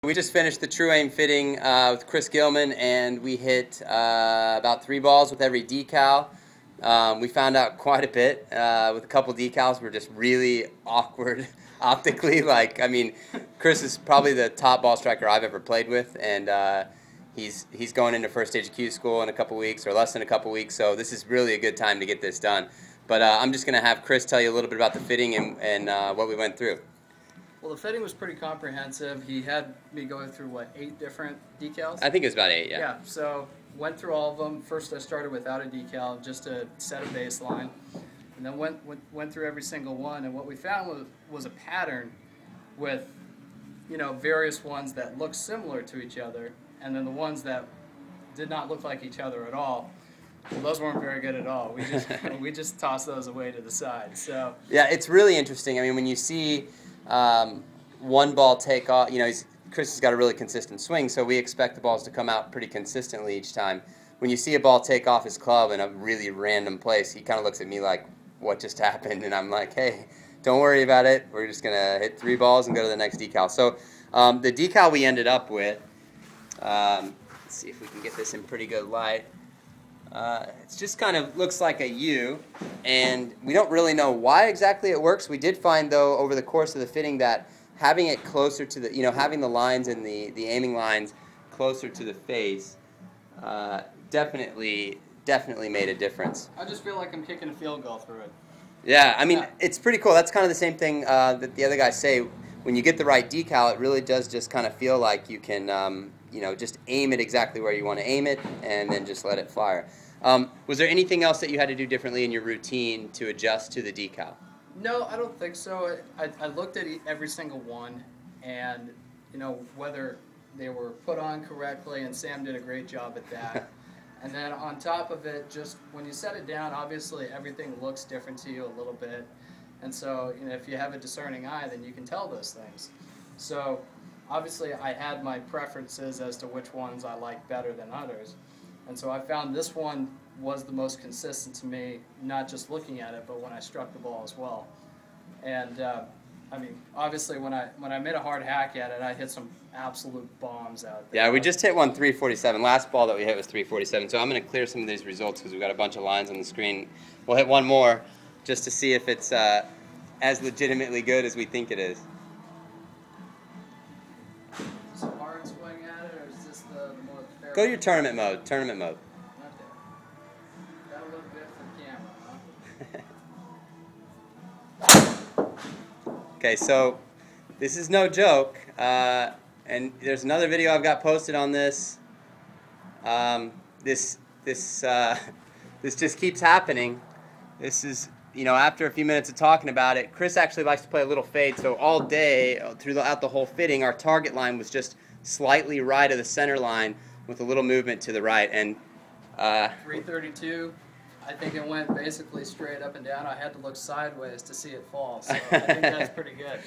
We just finished the True Aim fitting with Chris Gilman, and we hit about 3 balls with every decal. We found out quite a bit with a couple decals were just really awkward optically. Like, I mean, Chris is probably the top ball striker I've ever played with, and he's going into first stage of Q school in a couple weeks, or less than a couple weeks, so this is really a good time to get this done. But I'm just going to have Chris tell you a little bit about the fitting and what we went through. Well, the fitting was pretty comprehensive. He had me going through, what, 8 different decals? I think it was about 8, yeah. Yeah, so went through all of them. First I started without a decal just to set a baseline, and then went through every single one, and what we found was a pattern with, you know, various ones that looked similar to each other, and then the ones that did not look like each other at all. Well, those weren't very good at all. We just tossed those away to the side. So yeah, it's really interesting. I mean, when you see one ball take off, you know, Chris has got a really consistent swing, so we expect the balls to come out pretty consistently each time. When you see a ball take off his club in a really random place, he kind of looks at me like, what just happened? And I'm like, hey, don't worry about it. We're just going to hit 3 balls and go to the next decal. So the decal we ended up with, let's see if we can get this in pretty good light. It just kind of looks like a U, and we don't really know why exactly it works. We did find, though, over the course of the fitting that having it closer to the, you know, having the lines and the aiming lines closer to the face definitely made a difference. I just feel like I'm kicking a field goal through it. Yeah, I mean, it's pretty cool. That's kind of the same thing that the other guys say. When you get the right decal, it really does just kind of feel like you can, you know, just aim it exactly where you want to aim it and then just let it fly. Was there anything else that you had to do differently in your routine to adjust to the decal? No, I don't think so. I looked at every single one, and, you know, whether they were put on correctly, and Sam did a great job at that. And then on top of it, just when you set it down, obviously everything looks different to you a little bit. And so, you know, if you have a discerning eye, then you can tell those things. So obviously I had my preferences as to which ones I like better than others. And so I found this one was the most consistent to me, not just looking at it, but when I struck the ball as well. And I mean, obviously when I made a hard hack at it, I hit some absolute bombs out there. Yeah, we just hit one 347. Last ball that we hit was 347. So I'm going to clear some of these results because we've got a bunch of lines on the screen. We'll hit one more just to see if it's as legitimately good as we think it is. Is this a hard swing at it, or is this the more fair? Go to your tournament mode. Tournament mode. Okay. That'll look good for camera, huh? Okay, so this is no joke, and there's another video I've got posted on this. This just keeps happening. This is, you know, after a few minutes of talking about it, Chris actually likes to play a little fade, so all day, throughout the whole fitting, our target line was just slightly right of the center line with a little movement to the right. And 332, I think it went basically straight up and down. I had to look sideways to see it fall, so I think that's pretty good.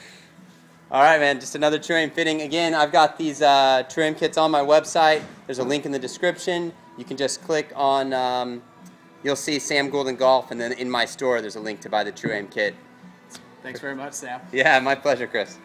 All right, man, just another True Aim fitting. Again, I've got these True Aim kits on my website. There's a link in the description. You can just click on, you'll see Sam Golden Golf, and then in my store there's a link to buy the True Aim kit. Thanks very much, Sam. Yeah, my pleasure, Chris.